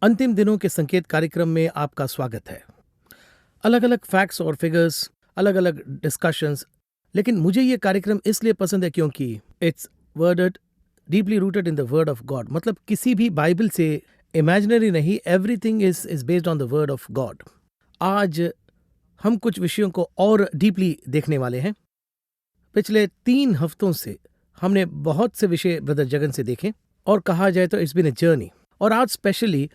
अंतिम दिनों के संकेत कार्यक्रम में आपका स्वागत है। अलग अलग फैक्ट्स और फिगर्स, अलग अलग डिस्कशंस, लेकिन मुझे ये कार्यक्रम इसलिए पसंद है क्योंकि it's worded deeply rooted in the word of God. मतलब किसी भी बाइबल से इमेजिनरी नहीं, everything is based on the word of God. आज हम कुछ विषयों को और डीपली देखने वाले हैं। पिछले 3 हफ्तों से हमने बहुत से विषय ब्रदर जगन से देखे और कहा जाए तो इट्स बीन ए जर्नी। और आज स्पेशली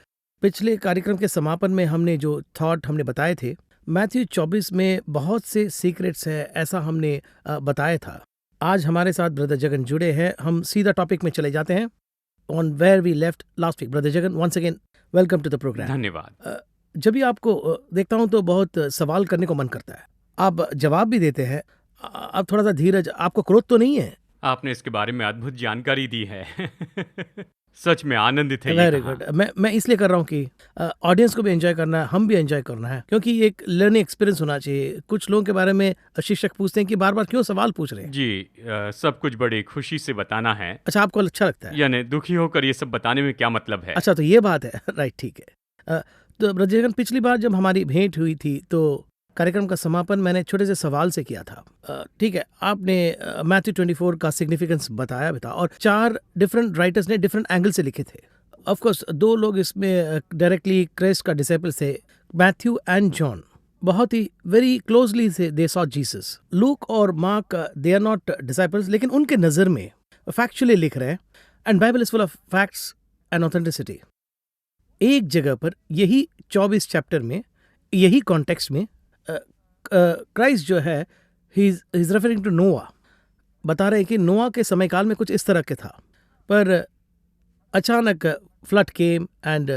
पिछले कार्यक्रम के समापन में हमने जो थॉट हमने बताए थे, मैथ्यू 24 में बहुत से सीक्रेट्स है, ऐसा हमने बताया था। आज हमारे साथ ब्रदर जगन जुड़े हैं। हम सीधा टॉपिक में चले जाते हैं, on where we left last week. Brother Jagan, once again welcome to the programme. धन्यवाद। जब भी आपको देखता हूं तो बहुत सवाल करने को मन करता है, आप जवाब भी देते हैं। आप थोड़ा सा धीरज, आपको क्रोध तो नहीं है? आपने इसके बारे में अद्भुत जानकारी दी है। सच में आनंदित है ये वेरी कहा। गुड। मैं इसलिए कर रहा हूँ कि ऑडियंस को भी एंजॉय करना है, हम भी एंजॉय करना है, क्योंकि ये एक लर्निंग एक्सपीरियंस होना चाहिए। कुछ लोगों के बारे में शिक्षक पूछते हैं कि बार बार क्यों सवाल पूछ रहे हैं। जी, सब कुछ बड़ी खुशी से बताना है। अच्छा, आपको अच्छा लगता है? यानी दुखी होकर ये सब बताने में क्या मतलब है। अच्छा, तो ये बात है। राइट, ठीक है। तो ब्रजगन, पिछली बार जब हमारी भेंट हुई थी तो कार्यक्रम का समापन मैंने छोटे से सवाल से किया था। ठीक है, आपने मैथ्यू 24 का सिग्निफिकेंस बताया भी था और 4 डिफरेंट राइटर्स ने डिफरेंट एंगल से लिखे थे। ऑफ कोर्स 2 लोग इसमें डायरेक्टली क्राइस्ट का डिसिपल्स थे, मैथ्यू एंड जॉन। बहुत ही वेरी क्लोजली से दे सॉ जीसस। लूक और Mark they are not disciples, लेकिन उनके नजर में फैक्चुअली लिख रहे हैं। And Bible is full of facts and authenticity. एक जगह पर यही 24 चैप्टर में, यही कॉन्टेक्स्ट में क्राइस्ट जो है, ही इज रेफरिंग टू नोआ। बता रहे हैं कि नोआ के समय काल में कुछ इस तरह के था, पर अचानक flood came and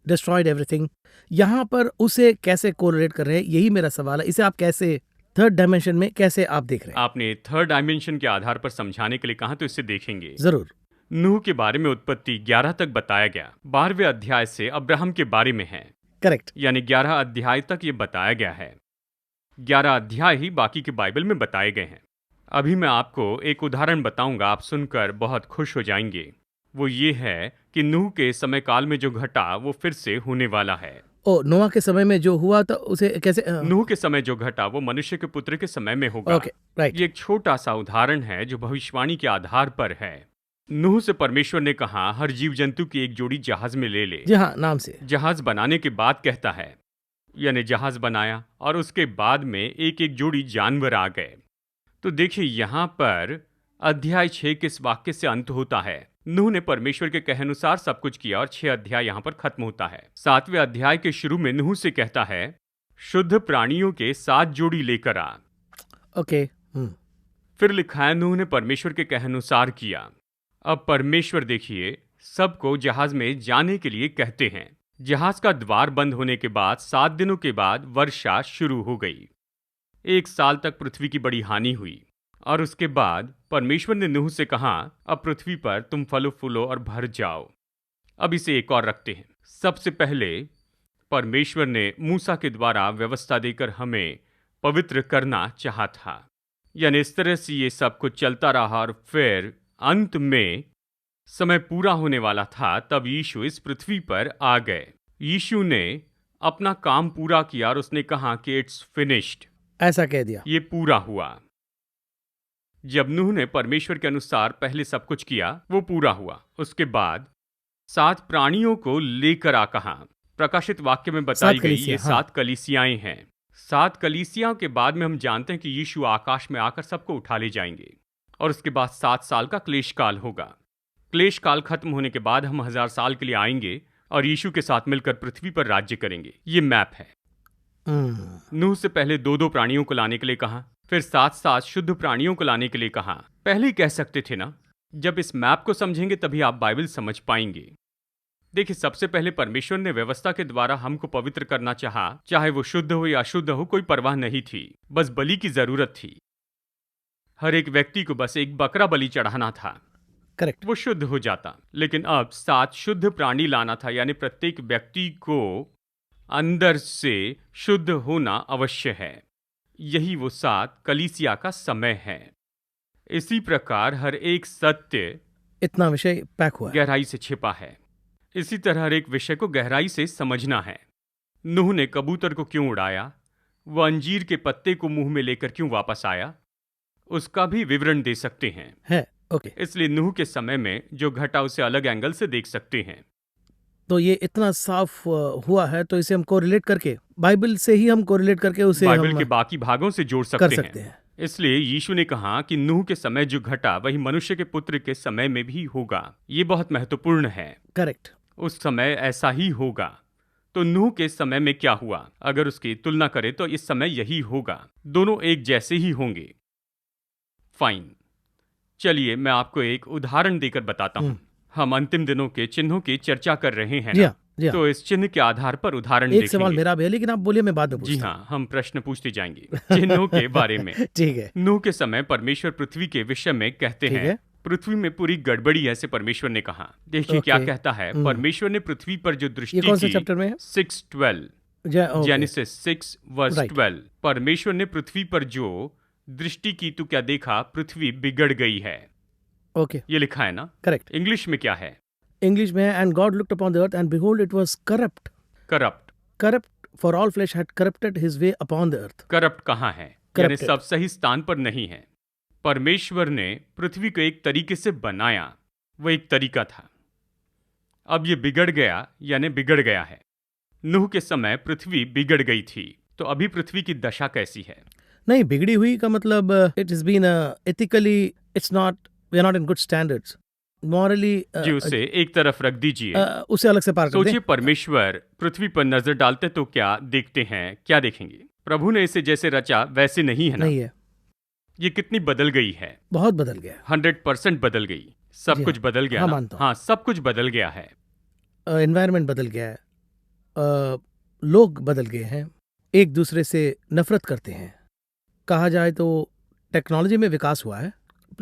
destroyed everything. यहाँ पर उसे कैसे कोरिलेट कर रहे हैं, यही मेरा सवाल है। इसे आप कैसे थर्ड डायमेंशन में कैसे आप देख रहे हैं? आपने थर्ड डायमेंशन के आधार पर समझाने के लिए कहा, तो इसे देखेंगे। जरूर। नूह के बारे में उत्पत्ति 11 तक बताया गया। 12वें अध्याय से अब्राहम के बारे में है। करेक्ट। यानी 11 अध्याय तक ये बताया गया है। 11 अध्याय ही बाकी के बाइबल में बताए गए हैं। अभी मैं आपको एक उदाहरण बताऊंगा, आप सुनकर बहुत खुश हो जाएंगे। वो ये है कि नूह के समय काल में जो घटा वो फिर से होने वाला है। ओ, नोआ के समय में जो हुआ तो उसे कैसे नूह के समय जो घटा वो मनुष्य के पुत्र के समय में होगा। Okay, right. ये एक छोटा सा उदाहरण है जो भविष्यवाणी के आधार पर है। नूह से परमेश्वर ने कहा हर जीव जंतु की एक जोड़ी जहाज में ले ले। जी हाँ, नाम से। जहाज बनाने के बाद कहता है, यानी जहाज बनाया और उसके बाद में एक एक जोड़ी जानवर आ गए। तो देखिए यहाँ पर अध्याय 6 के इस वाक्य से अंत होता है। नूह ने परमेश्वर के कहे अनुसार सब कुछ किया और 6 अध्याय यहाँ पर खत्म होता है। 7वें अध्याय के शुरू में नूह से कहता है शुद्ध प्राणियों के 7 जोड़ी लेकर आ। ओके। फिर लिखा है नूह ने परमेश्वर के कहे अनुसार किया। अब परमेश्वर देखिए सबको जहाज में जाने के लिए कहते हैं। जहाज का द्वार बंद होने के बाद 7 दिनों के बाद वर्षा शुरू हो गई। 1 साल तक पृथ्वी की बड़ी हानि हुई और उसके बाद परमेश्वर ने नूह से कहा अब पृथ्वी पर तुम फलो फूलो और भर जाओ। अब इसे एक और रखते हैं। सबसे पहले परमेश्वर ने मूसा के द्वारा व्यवस्था देकर हमें पवित्र करना चाहा था। यानी इस तरह से ये सब कुछ चलता रहा और फिर अंत में समय पूरा होने वाला था, तब यीशु इस पृथ्वी पर आ गए। यीशु ने अपना काम पूरा किया और उसने कहा कि इट्स फिनिश्ड। ऐसा कह दिया। ये पूरा हुआ। जब नूह ने परमेश्वर के अनुसार पहले सब कुछ किया वो पूरा हुआ। उसके बाद 7 प्राणियों को लेकर आ कहा। प्रकाशित वाक्य में बताई गई ये 7 कलीसियाएं हैं। 7 कलीसियाओं के बाद में हम जानते हैं कि यीशु आकाश में आकर सबको उठा ले जाएंगे और उसके बाद 7 साल का क्लेश काल होगा। क्लेश काल खत्म होने के बाद हम 1000 साल के लिए आएंगे और यीशु के साथ मिलकर पृथ्वी पर राज्य करेंगे। ये मैप है। नूह से पहले 2-2 प्राणियों को लाने के लिए कहा, फिर 7-7 शुद्ध प्राणियों को लाने के लिए कहा। पहले ही कह सकते थे ना। जब इस मैप को समझेंगे तभी आप बाइबल समझ पाएंगे। देखिए, सबसे पहले परमेश्वर ने व्यवस्था के द्वारा हमको पवित्र करना चाहा। चाहे वो शुद्ध हो या अशुद्ध हो, कोई परवाह नहीं थी, बस बलि की जरूरत थी। हर एक व्यक्ति को बस एक बकरा बलि चढ़ाना था। करेक्ट। वो शुद्ध हो जाता। लेकिन अब 7 शुद्ध प्राणी लाना था, यानी प्रत्येक व्यक्ति को अंदर से शुद्ध होना अवश्य है। यही वो 7 कलीसिया का समय है। इसी प्रकार हर एक सत्य इतना विषय पैक हुआ गहराई से छिपा है। इसी तरह हर एक विषय को गहराई से समझना है। नूह ने कबूतर को क्यों उड़ाया, वह अंजीर के पत्ते को मुंह में लेकर क्यों वापस आया, उसका भी विवरण दे सकते हैं। है ओके। इसलिए नूह के समय में जो घटा उसे अलग एंगल से देख सकते हैं। तो ये इतना साफ हुआ है, तो इसे हम कोरिलेट करके बाइबल से ही हम कोरिलेट करके उसे बाइबल हम के बाकी भागों से जोड़ कर सकते सकते हैं। हैं। इसलिए यीशु ने कहा कि नूह के समय जो घटा वही मनुष्य के पुत्र के समय में भी होगा। ये बहुत महत्वपूर्ण है। करेक्ट। उस समय ऐसा ही होगा। तो नूह के समय में क्या हुआ, अगर उसकी तुलना करें तो इस समय यही होगा। दोनों एक जैसे ही होंगे। फाइन, चलिए मैं आपको एक उदाहरण देकर बताता हूँ। हम अंतिम दिनों के चिन्हों की चर्चा कर रहे हैं जी ना? हाँ, जी हाँ। तो इस चिन्ह के आधार पर उदाहरण एक सवाल देखेंगे। मेरा भी है, लेकिन आप बोलिए, मैं बाद में जी पूछता हाँ, हम प्रश्न पूछते जाएंगे चिन्हों के बारे में। हूँ। ठीक है, नूह के समय परमेश्वर पृथ्वी के विषय में कहते ठीक हैं, है। पृथ्वी में पूरी गड़बड़ी है, ऐसे परमेश्वर ने कहा। देखिए क्या ओके। कहता है। परमेश्वर ने पृथ्वी पर जो ये दृष्टि कौन से की, चैप्टर में है? 6:12 ओके। Genesis 6 verse Right. 12। परमेश्वर ने पृथ्वी पर जो दृष्टि की तो क्या देखा, पृथ्वी बिगड़ गई है। ओके, ये लिखा है ना। करेक्ट। इंग्लिश में क्या है? इंग्लिश में है, and God looked upon the earth and behold it was corrupt. Corrupt. Corrupt, for all flesh had corrupted his way upon the earth. Corrupt कहाँ है? यानी Corrupted. सब सही स्थान पर नहीं है। परमेश्वर ने पृथ्वी को एक तरीके से बनाया, वो एक तरीका था। अब ये बिगड़ गया, यानी बिगड़ गया है। नूह के समय पृथ्वी बिगड़ गई थी, तो अभी पृथ्वी की दशा कैसी है? नहीं, बिगड़ी हुई का मतलब it is been ethically, it's not, we are not in good standards, morally. जी, उसे एक तरफ रख दीजिए। उसे अलग से पार कर दें। सोचिए, परमेश्वर पृथ्वी पर नजर डालते तो क्या देखते हैं? क्या देखेंगे? प्रभु ने इसे जैसे रचा वैसे नहीं है ना। नहीं है, ये कितनी बदल गई है। बहुत बदल गया। 100% बदल गई। सब जी कुछ हाँ, बदल गया हाँ, ना? मानता हूँ। हाँ, सब कुछ बदल गया है। एनवायरनमेंट बदल गया है, लोग बदल गए हैं, एक दूसरे से नफरत करते हैं। कहा जाए तो टेक्नोलॉजी में विकास हुआ है,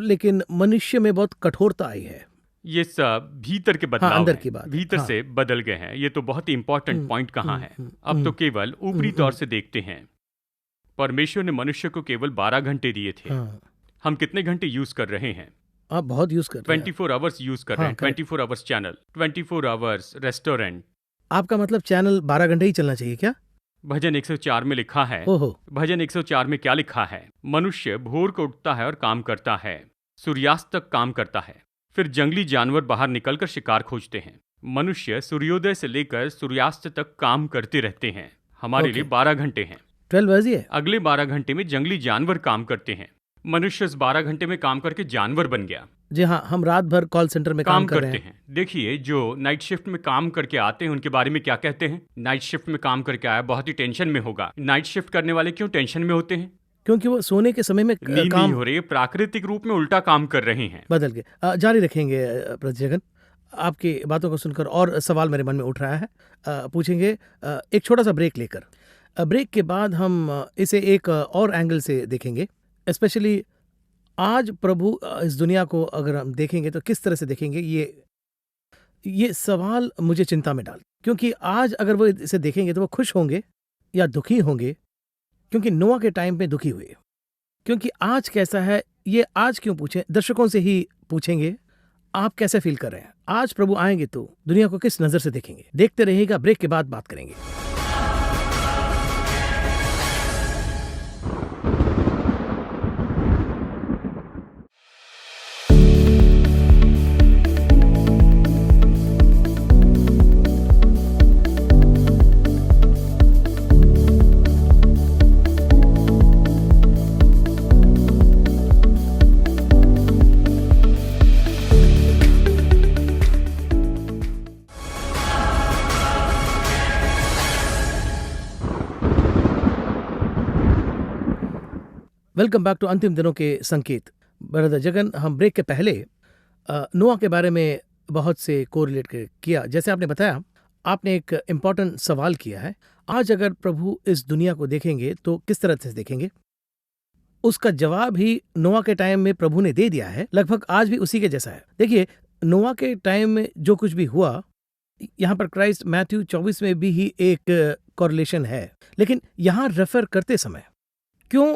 लेकिन मनुष्य में बहुत कठोरता आई है। ये सब भीतर के बदलाव अंदर हैं, की बात है, भीतर हाँ। से बदल गए हैं। ये तो बहुत ही इंपॉर्टेंट पॉइंट कहाँ है। अब तो केवल ऊपरी तौर से देखते हैं। परमेश्वर ने मनुष्य को केवल 12 घंटे दिए थे। हाँ, हम कितने घंटे यूज कर रहे हैं? आप बहुत यूज कर रहे हैं। 24 आवर्स यूज कर रहे हाँ, हैं। correct. 24 hours channel, 24 hours restaurant. आपका मतलब चैनल 12 घंटे ही चलना चाहिए क्या? भजन 104 में लिखा है। ओहो, भजन 104 में क्या लिखा है? मनुष्य भोर को उठता है और काम करता है, सूर्यास्त तक काम करता है, फिर जंगली जानवर बाहर निकलकर शिकार खोजते हैं। मनुष्य सूर्योदय से लेकर सूर्यास्त तक काम करते रहते हैं। हमारे Okay. लिए 12 घंटे हैं। 12 बजे है। अगले 12 घंटे में जंगली जानवर काम करते हैं। मनुष्य इस 12 घंटे में काम करके जानवर बन गया। जी हाँ, हम रात भर कॉल सेंटर में काम कर रहे करते हैं। हैं। देखिए, जो नाइट शिफ्ट में काम करके आते हैं उनके बारे में क्या कहते हैं? नाइट शिफ्ट में काम करके आया, बहुत ही टेंशन में होगा। नाइट शिफ्ट करने वाले क्यों टेंशन में होते हैं? क्योंकि वो सोने के समय में नींद नहीं काम हो रही है, प्राकृतिक रूप में उल्टा काम कर रहे हैं। बदल गए। जारी रखेंगे प्रज्वल, आपकी बातों को सुनकर और सवाल मेरे मन में उठ रहा है, पूछेंगे एक छोटा सा ब्रेक लेकर। ब्रेक के बाद हम इसे एक और एंगल से देखेंगे। स्पेशली आज प्रभु इस दुनिया को अगर हम देखेंगे तो किस तरह से देखेंगे, ये सवाल मुझे चिंता में डाल, क्योंकि आज अगर वो इसे देखेंगे तो वो खुश होंगे या दुखी होंगे, क्योंकि नोआ के टाइम में दुखी हुए। क्योंकि आज कैसा है, ये आज क्यों पूछें, दर्शकों से ही पूछेंगे, आप कैसे फील कर रहे हैं? आज प्रभु आएंगे तो दुनिया को किस नजर से देखेंगे? देखते रहिएगा, ब्रेक के बाद बात करेंगे। वेलकम बैक टू अंतिम दिनों के संकेत। ब्रदर जगन, हम ब्रेक के पहले नोआ के बारे में बहुत से कोरिलेट किया। जैसे आपने बताया, आपने एक इम्पॉर्टेंट सवाल किया है, आज अगर प्रभु इस दुनिया को देखेंगे तो किस तरह से देखेंगे? उसका जवाब ही नोआ के टाइम में प्रभु ने दे दिया है, लगभग आज भी उसी के जैसा है। देखिए, नोआ के टाइम में जो कुछ भी हुआ, यहाँ पर क्राइस्ट मैथ्यू 24 में भी ही एक कोरिलेशन है, लेकिन यहाँ रेफर करते समय क्यों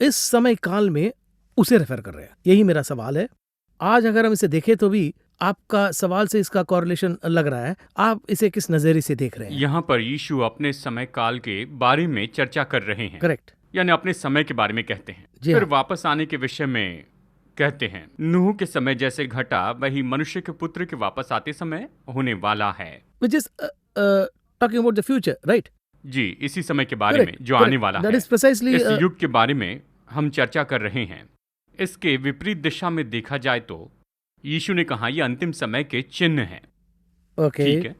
इस समय काल में उसे रेफर कर रहे हैं? यही मेरा सवाल है। आज अगर हम इसे देखें तो भी आपका सवाल से इसका कॉरिलेशन लग रहा है। आप इसे किस नज़रिए से देख रहे हैं? यहाँ पर यीशु अपने समय काल के बारे में चर्चा कर रहे हैं, करेक्ट। यानी अपने समय के बारे में कहते हैं। जी फिर हाँ। वापस आने के विषय में कहते हैं, नूह के समय जैसे घटा वही मनुष्य के पुत्र के वापस आते समय होने वाला है। Which is talking about the future, right? जी, इसी समय के बारे Correct, में जो correct. आने वाला That है, is precisely, इस युग के बारे में हम चर्चा कर रहे हैं। इसके विपरीत दिशा में देखा जाए तो यीशु ने कहा यह अंतिम समय के चिन्ह हैं। Okay. ठीक है,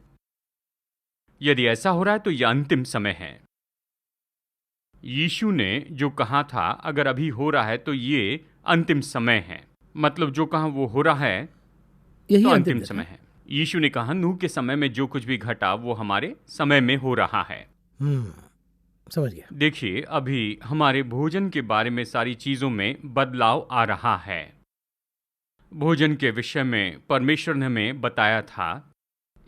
यदि ऐसा हो रहा है तो यह अंतिम समय है। यीशु ने जो कहा था अगर अभी हो रहा है तो ये अंतिम समय है, मतलब जो कहा वो हो रहा है यही तो अंतिम अंतिम दिन समय है। यीशु ने कहा नूह के समय में जो कुछ भी घटा वो हमारे समय में हो रहा है। समझ गया। देखिए, अभी हमारे भोजन के बारे में सारी चीजों में बदलाव आ रहा है। भोजन के विषय में परमेश्वर ने हमें बताया था,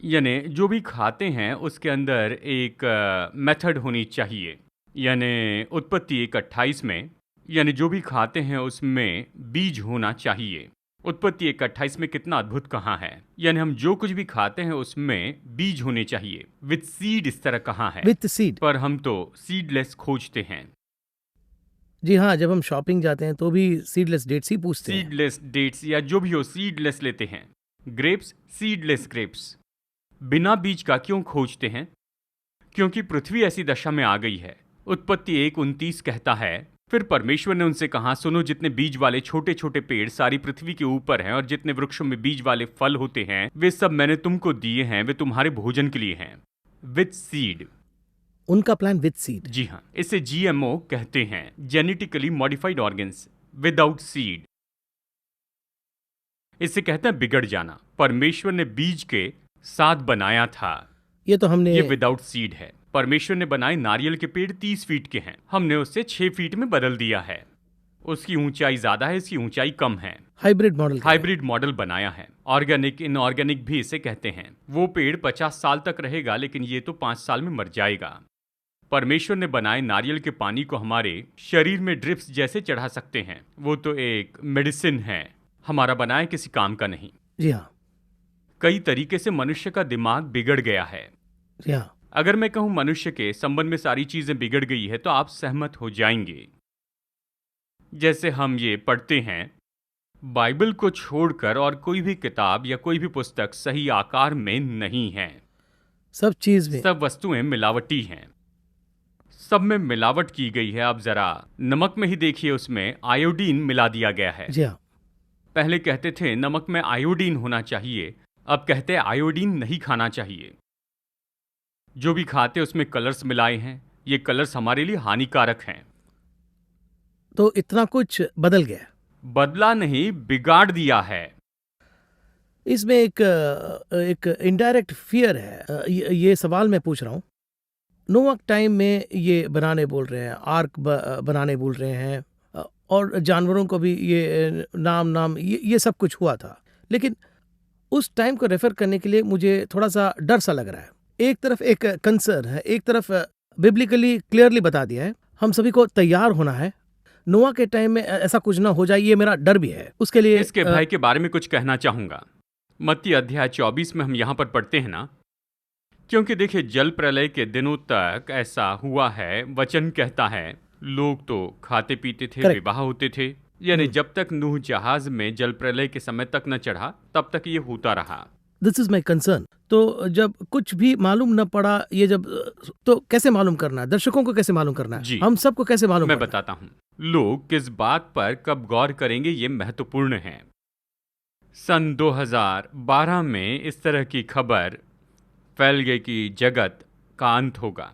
यानी जो भी खाते हैं उसके अंदर एक मेथड होनी चाहिए। यानी उत्पत्ति 1:28 में, यानी जो भी खाते हैं उसमें बीज होना चाहिए। उत्पत्ति 1:28 में कितना अद्भुत कहा है, यानी हम जो कुछ भी खाते हैं उसमें बीज होने चाहिए, विथ सीड इस तरह कहा है। With seed. पर हम तो सीडलेस खोजते हैं। जी हाँ, जब हम शॉपिंग जाते हैं तो भी सीडलेस डेट्स ही पूछते हैं। सीडलेस डेट्स या जो भी हो सीडलेस लेते हैं। Grapes, seedless grapes. बिना बीज का क्यों खोजते हैं? क्योंकि पृथ्वी ऐसी दशा में आ गई है। उत्पत्ति 1:29 कहता है, फिर परमेश्वर ने उनसे कहा, सुनो, जितने बीज वाले छोटे छोटे पेड़ सारी पृथ्वी के ऊपर हैं और जितने वृक्षों में बीज वाले फल होते हैं वे सब मैंने तुमको दिए हैं, वे तुम्हारे भोजन के लिए हैं। With seed. उनका प्लान विथ सीड। जी हाँ, इसे जीएमओ कहते हैं, genetically modified organs without seed. इसे कहते हैं बिगड़ जाना। परमेश्वर ने बीज के साथ बनाया था, ये तो हमने ये विदाउट सीड है। परमेश्वर ने बनाए नारियल के पेड़ 30 फीट के हैं, हमने उसे 6 फीट में बदल दिया है। उसकी ऊंचाई ज्यादा है, इसकी ऊंचाई कम है। हाइब्रिड मॉडल बनाया है। ऑर्गेनिक, इनऑर्गेनिक भी इसे कहते हैं। वो पेड़ 50 साल तक रहेगा लेकिन ये तो 5 साल में मर जाएगा। परमेश्वर ने बनाए नारियल के पानी को हमारे शरीर में ड्रिप्स जैसे चढ़ा सकते हैं। वो तो एक मेडिसिन है, हमारा बनाया किसी काम का नहीं। जी हाँ। कई तरीके से मनुष्य का दिमाग बिगड़ गया है। जी हाँ। अगर मैं कहूं मनुष्य के संबंध में सारी चीजें बिगड़ गई है तो आप सहमत हो जाएंगे। जैसे हम ये पढ़ते हैं, बाइबल को छोड़कर और कोई भी किताब या कोई भी पुस्तक सही आकार में नहीं है। सब वस्तुएं मिलावटी हैं, सब में मिलावट की गई है। आप जरा नमक में ही देखिए, उसमें आयोडीन मिला दिया गया है। जी हाँ। पहले कहते थे नमक में आयोडीन होना चाहिए, अब कहते हैं आयोडीन नहीं खाना चाहिए। जो भी खाते उसमें कलर्स मिलाए हैं, ये कलर्स हमारे लिए हानिकारक हैं। तो इतना कुछ बदल गया? बदला नहीं, बिगाड़ दिया है। इसमें एक इनडायरेक्ट फियर है। ये सवाल मैं पूछ रहा हूँ, नोआह टाइम में ये बनाने बोल रहे हैं, आर्क बनाने बोल रहे हैं, और जानवरों को भी ये नाम ये सब कुछ हुआ था, लेकिन उस टाइम को रेफर करने के लिए मुझे थोड़ा सा डर सा लग रहा है। एक तरफ एक कंसर्न है, एक तरफ बिब्लिकली क्लियरली बता दिया है हम सभी को तैयार होना है, नोआह के टाइम में ऐसा कुछ ना हो जाए, ये मेरा डर भी है। उसके लिए इसके भय के बारे में कुछ कहना चाहूंगा। मत्ती अध्याय 24 में हम यहाँ पर पढ़ते हैं ना, क्योंकि देखिए जल प्रलय के दिनों तक ऐसा हुआ है। वचन कहता है लोग तो खाते पीते थे, विवाह होते थे, यानी जब तक नूह जहाज में जल प्रलय के समय तक न चढ़ा तब तक ये होता रहा। This is my concern. तो जब कुछ भी मालूम न पड़ा, ये जब तो कैसे मालूम करना है, दर्शकों को कैसे मालूम करना है, हम सबको कैसे मालूम? मैं बताता हूँ। लोग किस बात पर कब गौर करेंगे ये महत्वपूर्ण है। सन 2012 में इस तरह की खबर फैल गई कि जगत का अंत होगा,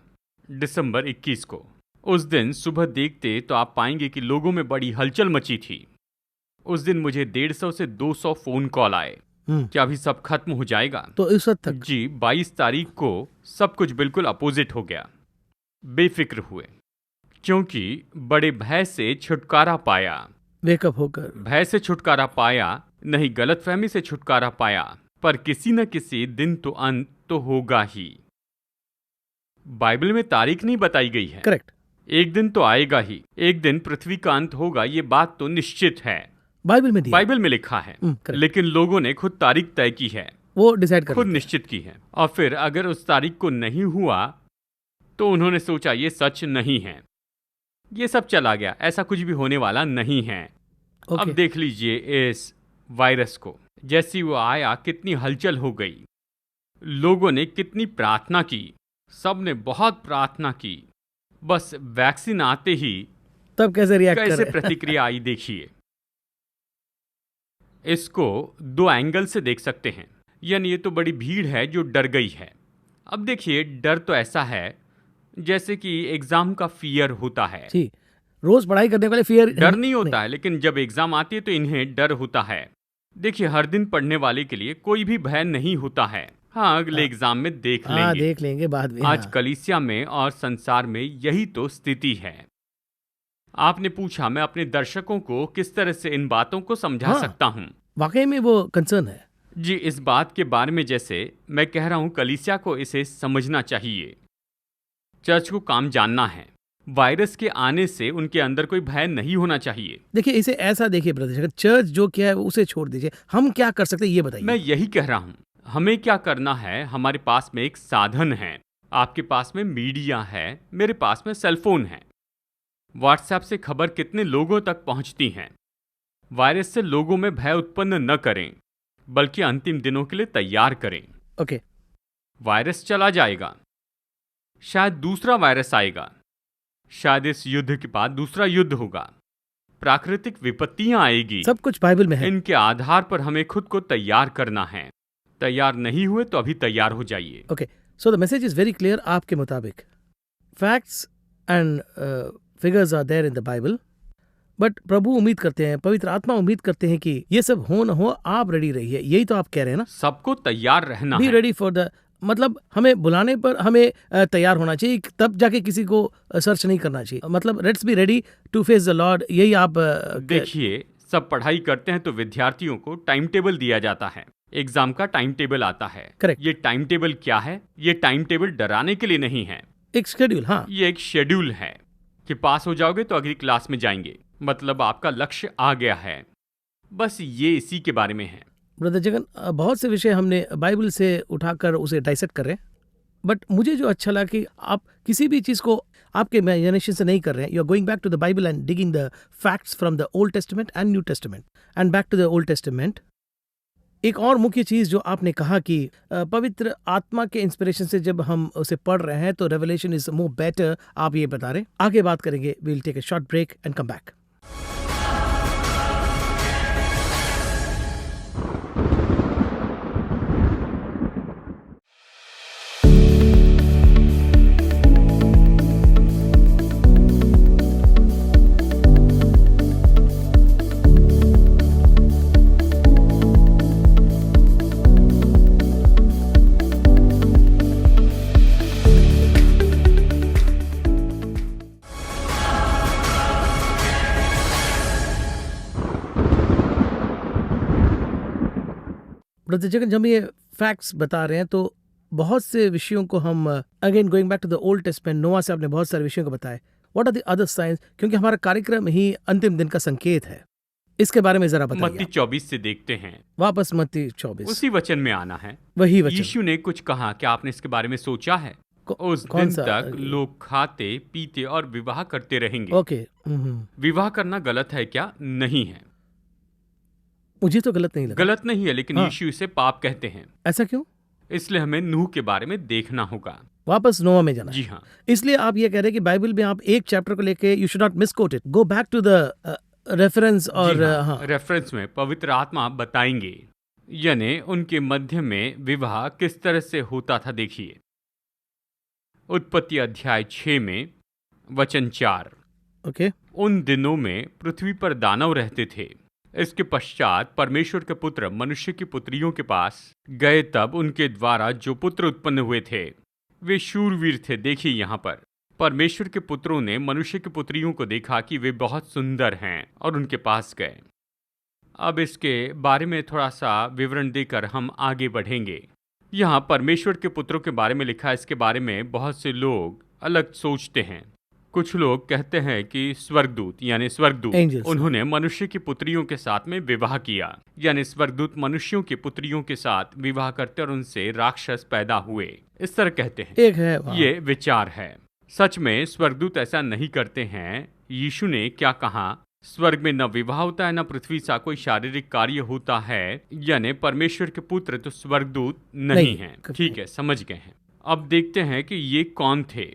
दिसंबर 21 को। उस दिन सुबह देखते तो आप पाएंगे कि लोगों में बड़ी हलचल मची थी। उस दिन मुझे 150 से 200 फोन कॉल आए, क्या अभी सब खत्म हो जाएगा? तो इस वक्त तक जी, 22 तारीख को सब कुछ बिल्कुल अपोजिट हो गया। बेफिक्र हुए क्योंकि बड़े भय से छुटकारा पाया। वेकअप होकर भय से छुटकारा पाया, नहीं गलतफहमी से छुटकारा पाया, पर किसी न किसी दिन तो अंत तो होगा ही। बाइबल में तारीख नहीं बताई गई है। करेक्ट। एक दिन तो आएगा ही, एक दिन पृथ्वी का अंत होगा, ये बात तो निश्चित है। बाइबल में दिया, बाइबल में लिखा है, correct. लेकिन लोगों ने खुद तारीख तय की है, वो डिसाइड कर खुद लेते हैं। निश्चित की है, और फिर अगर उस तारीख को नहीं हुआ तो उन्होंने सोचा ये सच नहीं है, ये सब चला गया, ऐसा कुछ भी होने वाला नहीं है। Okay. अब देख लीजिए इस वायरस को, जैसी वो आया कितनी हलचल हो गई, लोगों ने कितनी प्रार्थना की, सब ने बहुत प्रार्थना की, बस वैक्सीन आते ही तब कैसे रिएक्ट कैसे कर प्रतिक्रिया आई देखिए। इसको दो एंगल से देख सकते हैं, यानी ये तो बड़ी भीड़ है जो डर गई है। अब देखिए, डर तो ऐसा है जैसे कि एग्जाम का फियर होता है। जी, रोज पढ़ाई करने वाले फियर डर नहीं होता है, लेकिन जब एग्जाम आती है तो इन्हें डर होता है। देखिए, हर दिन पढ़ने वाले के लिए कोई भी भय नहीं होता है। हाँ, अगले एग्जाम में देख हाँ, लेंगे, देख लेंगे बाद में। आज हाँ। कलीसिया में और संसार में यही तो स्थिति है। आपने पूछा मैं अपने दर्शकों को किस तरह से इन बातों को समझा हाँ। सकता हूँ। वाकई में वो कंसर्न है। जी, इस बात के बारे में जैसे मैं कह रहा हूँ, कलीसिया को इसे समझना चाहिए। चर्च को काम जानना है, वायरस के आने से उनके अंदर कोई भय नहीं होना चाहिए। देखिए, इसे ऐसा देखिए ब्रदर, चर्च जो क्या है उसे छोड़ दीजिए, हम क्या कर सकते हैं ये बताइए। मैं यही कह रहा हूँ, हमें क्या करना है। हमारे पास में एक साधन है, आपके पास में मीडिया है, मेरे पास में सेलफोन है। व्हाट्सएप से खबर कितने लोगों तक पहुंचती है। वायरस से लोगों में भय उत्पन्न न करें, बल्कि अंतिम दिनों के लिए तैयार करें। ओके। वायरस चला जाएगा, शायद दूसरा वायरस आएगा, शायद इस युद्ध के बाद दूसरा युद्ध होगा, प्राकृतिक विपत्तियां आएगी, सब कुछ बाइबल में है। इनके आधार पर हमें खुद को तैयार करना है। तैयार नहीं हुए तो अभी तैयार हो जाइए। Okay, so the message is very clear. आपके मुताबिक facts and figures are there in the Bible, but प्रभु उम्मीद करते हैं, पवित्र आत्मा उम्मीद करते हैं कि ये सब हो न हो, आप रेडी रहिए। यही तो आप कह रहे हैं ना, सबको तैयार रहना बी है। रेडी फॉर द, मतलब हमें बुलाने पर हमें तैयार होना चाहिए, तब जाके किसी को सर्च नहीं करना चाहिए। मतलब let's be ready to face the Lord. यही आप देखिए, सब पढ़ाई करते हैं तो विद्यार्थियों को टाइम टेबल दिया जाता है, एग्जाम का टाइम टेबल आता है। Correct. ये टाइम टेबल क्या है? ये टाइम टेबल डराने के लिए नहीं है, एक शेड्यूल। हाँ, ये एक शेड्यूल है कि पास हो जाओगे तो अगली क्लास में जाएंगे, मतलब आपका लक्ष्य आ गया है। बस ये इसी के बारे में है। ब्रदर जगन, बहुत से विषय हमने बाइबल से उठाकर उसे डाइसेक्ट कर रहे हैं, बट मुझे जो अच्छा लगा कि आप किसी भी चीज़ को आपके इमेजिनेशन से नहीं कर रहे हैं। You are going back to the Bible and digging the facts from the Old Testament and New Testament and back to the Old Testament. एक और मुख्य चीज़ जो आपने कहा कि पवित्र आत्मा के इंस्पिरेशन से जब हम उसे पढ़ रहे हैं तो रेवलेशन इज मोर बेटर, आप ये बता रहे हैं। आगे बात करेंगे। We will take a short break and come back. Brother Jagan, जब ये फैक्ट्स बता रहे हैं तो बहुत से विषयों को हम again going back to the Old Testament, Noah से आपने बहुत सारे विषयों को बताया। What are the other science, क्योंकि हमारा कार्यक्रम ही अंतिम दिन का संकेत है, इसके बारे में जरा मत्ती बताइए। 24 से देखते हैं, वापस मत्ती 24, उसी वचन में आना है। वही वचन। यीशु ने कुछ कहा, क्या आपने इसके बारे में सोचा है? उस कौन दिन सा? तक लोग खाते पीते और विवाह करते रहेंगे। ओके, विवाह करना गलत है क्या? नहीं है, मुझे तो गलत नहीं लगा। गलत नहीं है, लेकिन हाँ। यीशु इसे पाप कहते हैं। ऐसा क्यों? इसलिए हमें नूह के बारे में देखना होगा। वापस नोआ में जाना है। जी हाँ, इसलिए आप ये कह रहे हैं कि बाइबल में आप एक चैप्टर को लेके you should not misquote it, go back to the reference. और जी हाँ, हाँ, रेफरेंस में पवित्र आत्मा बताएंगे, यानी उनके मध्य में विवाह किस तरह से होता था। देखिए, उत्पत्ति अध्याय 6 में वचन 4, ओके, उन दिनों में पृथ्वी पर दानव रहते थे। इसके पश्चात परमेश्वर के पुत्र मनुष्य की पुत्रियों के पास गए, तब उनके द्वारा जो पुत्र उत्पन्न हुए थे वे शूरवीर थे। देखिए, यहाँ पर परमेश्वर के पुत्रों ने मनुष्य की पुत्रियों को देखा कि वे बहुत सुंदर हैं और उनके पास गए। अब इसके बारे में थोड़ा सा विवरण देकर हम आगे बढ़ेंगे। यहाँ परमेश्वर के पुत्रों के बारे में लिखा है। इसके बारे में बहुत से लोग अलग सोचते हैं। कुछ लोग कहते हैं कि स्वर्गदूत यानी स्वर्गदूत Angels, उन्होंने मनुष्य की पुत्रियों के साथ में विवाह किया, यानी स्वर्गदूत मनुष्यों की पुत्रियों के साथ विवाह करते और उनसे राक्षस पैदा हुए, इस तरह कहते हैं। एक है वहाँ। ये विचार है। सच में स्वर्गदूत ऐसा नहीं करते हैं। यीशु ने क्या कहा? स्वर्ग में न विवाह होता है, न पृथ्वी सा कोई शारीरिक कार्य होता है, यानी परमेश्वर के पुत्र तो स्वर्गदूत नहीं हैं। ठीक है, समझ गए हैं। अब देखते हैं कि ये कौन थे।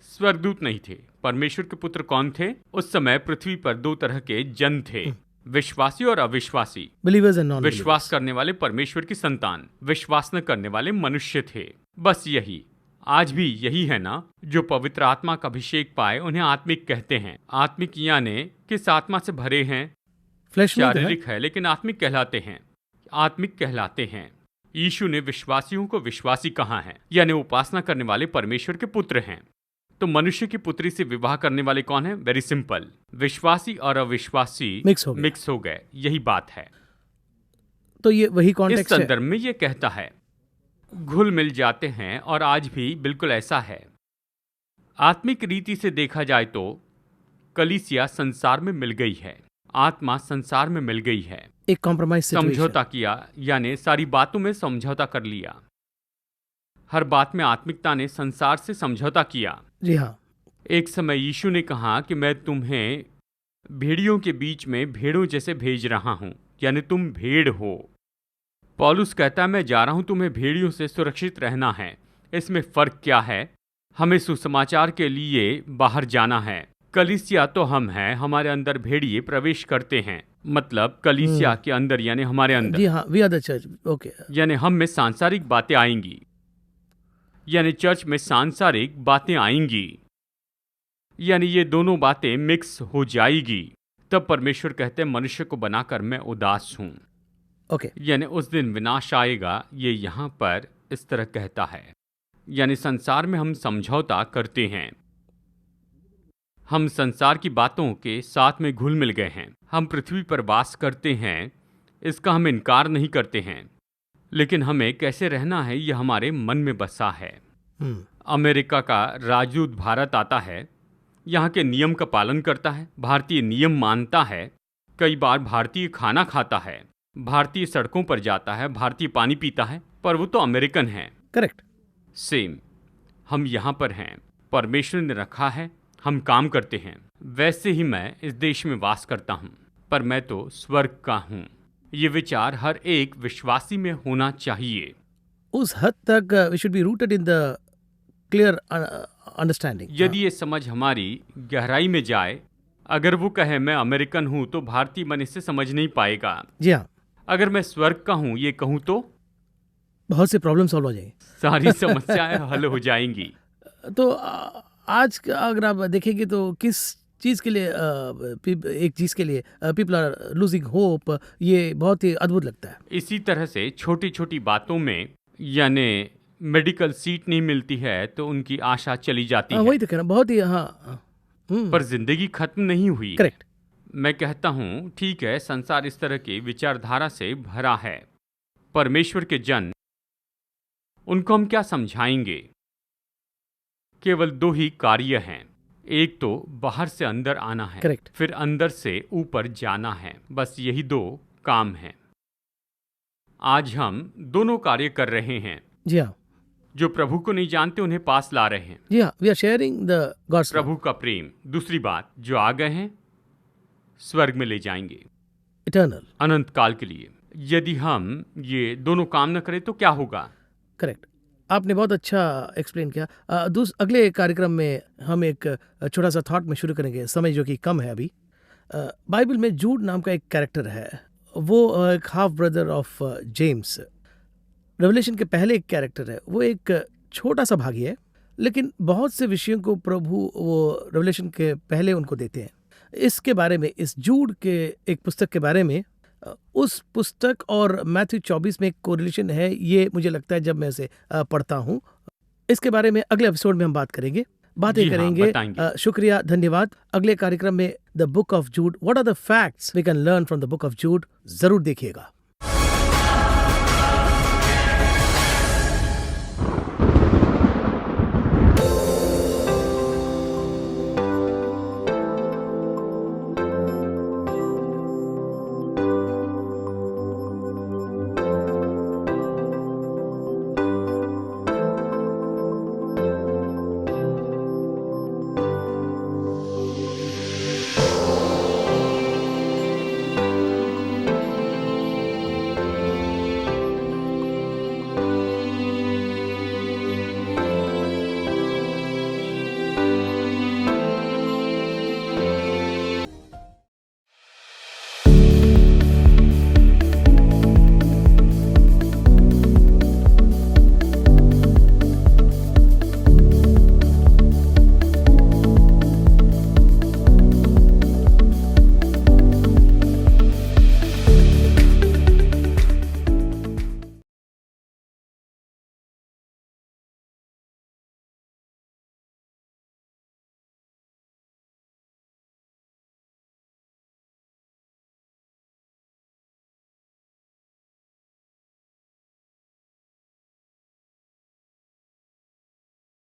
स्वर्गदूत नहीं थे। परमेश्वर के पुत्र कौन थे? उस समय पृथ्वी पर दो तरह के जन थे, विश्वासी और अविश्वासी। Believers and non-believers. विश्वास करने वाले परमेश्वर की संतान, विश्वास न करने वाले मनुष्य थे। बस यही। आज भी यही है ना, जो पवित्र आत्मा का अभिषेक पाए उन्हें आत्मिक कहते हैं। आत्मिक यानी किस आत्मा से भरे हैं? Flesh नहीं तो है। शारीरिक है, लेकिन आत्मिक कहलाते हैं। आत्मिक कहलाते हैं। यीशु ने विश्वासियों को विश्वासी कहा है, यानी उपासना करने वाले परमेश्वर के पुत्र हैं। तो मनुष्य की पुत्री से विवाह करने वाले कौन है? वेरी सिंपल, विश्वासी और अविश्वासी मिक्स हो गए। यही बात है। तो ये वही कॉन्टेक्स्ट इस संदर्भ में ये कहता है घुल मिल जाते हैं, और आज भी बिल्कुल ऐसा है। आत्मिक रीति से देखा जाए तो कलीसिया संसार में मिल गई है, आत्मा संसार में मिल गई है। एक कॉम्प्रोमाइज समझौता किया, यानी सारी बातों में समझौता कर लिया। हर बात में आत्मिकता ने संसार से समझौता किया। जी हाँ। एक समय यीशु ने कहा कि मैं तुम्हें भेड़ियों के बीच में भेड़ों जैसे भेज रहा हूं, यानी तुम भेड़ हो। पौलुस कहता है मैं जा रहा हूं, तुम्हें भेड़ियों से सुरक्षित रहना है। इसमें फर्क क्या है? हमें सुसमाचार के लिए बाहर जाना है। कलीसिया तो हम हैं, हमारे अंदर भेड़िए प्रवेश करते हैं। मतलब कलीसिया के अंदर यानी हमारे अंदर। जी हाँ, we are the church. Okay. यानी हम में सांसारिक बातें आएंगी, यानी चर्च में सांसारिक बातें आएंगी, यानी ये दोनों बातें मिक्स हो जाएगी। तब परमेश्वर कहते हैं मनुष्य को बनाकर मैं उदास हूं। ओके। यानी उस दिन विनाश आएगा। ये यहाँ पर इस तरह कहता है, यानी संसार में हम समझौता करते हैं। हम संसार की बातों के साथ में घुल मिल गए हैं। हम पृथ्वी पर वास करते हैं, इसका हम इनकार नहीं करते हैं, लेकिन हमें कैसे रहना है यह हमारे मन में बसा है। अमेरिका का राजदूत भारत आता है, यहाँ के नियम का पालन करता है, भारतीय नियम मानता है, कई बार भारतीय खाना खाता है, भारतीय सड़कों पर जाता है, भारतीय पानी पीता है, पर वो तो अमेरिकन है। करेक्ट। सेम हम यहाँ पर हैं, परमेश्वर ने रखा है, हम काम करते हैं। वैसे ही मैं इस देश में वास करता हूँ, पर मैं तो स्वर्ग का हूँ। ये विचार हर एक विश्वासी में होना चाहिए। उस हद तक we should be rooted in the clear understanding. यदि ये समझ हमारी गहराई में जाए, अगर वो कहे मैं अमेरिकन हूँ, तो भारतीय मन इससे समझ नहीं पाएगा। जी हाँ। अगर मैं स्वर्ग का हूँ ये कहूँ तो बहुत सी प्रॉब्लम सॉल्व हो जाएंगी, सारी समस्याएं हल हो जाएंगी। तो आज अगर आप देखेंगे तो किस चीज़ के लिए एक चीज़ के लिए पीपल आर लूजिंग होप, ये बहुत ही अद्भुत लगता है। इसी तरह से छोटी छोटी बातों में, यानी मेडिकल सीट नहीं मिलती है तो उनकी आशा चली जाती है। वही तो कह रहा हूं, बहुत ही। हाँ। पर जिंदगी खत्म नहीं हुई। करेक्ट। मैं कहता हूँ ठीक है, संसार इस तरह की विचारधारा से भरा है। परमेश्वर के जन, उनको हम क्या समझाएंगे? केवल दो ही कार्य हैं, एक तो बाहर से अंदर आना है, करेक्ट, फिर अंदर से ऊपर जाना है। बस यही दो काम हैं। आज हम दोनों कार्य कर रहे हैं। जी हाँ। जो प्रभु को नहीं जानते उन्हें पास ला रहे हैं। जी हाँ, we are sharing the God's love, प्रभु का प्रेम। दूसरी बात, जो आ गए हैं स्वर्ग में ले जाएंगे इटर्नल, अनंत काल के लिए। यदि हम ये दोनों काम न करें तो क्या होगा? करेक्ट। आपने बहुत अच्छा एक्सप्लेन किया। अगले कार्यक्रम में हम एक छोटा सा थॉट में शुरू करेंगे, समय जो कि कम है अभी। बाइबल में जूड नाम का एक कैरेक्टर है, वो एक half brother of James. Revelation के पहले एक कैरेक्टर है, वो एक छोटा सा भागी है, लेकिन बहुत से विषयों को प्रभु वो रेवलेशन के पहले उनको देते हैं। इसके बारे में, इस जूड के एक पुस्तक के बारे में, उस पुस्तक और मैथ्यू 24 में एक कोरिलेशन है, ये मुझे लगता है जब मैं इसे पढ़ता हूँ। इसके बारे में अगले एपिसोड में हम बात करेंगे, बातें करेंगे। शुक्रिया, धन्यवाद। अगले कार्यक्रम में the Book of Jude, what are the facts we can learn from the Book of Jude, जरूर देखिएगा।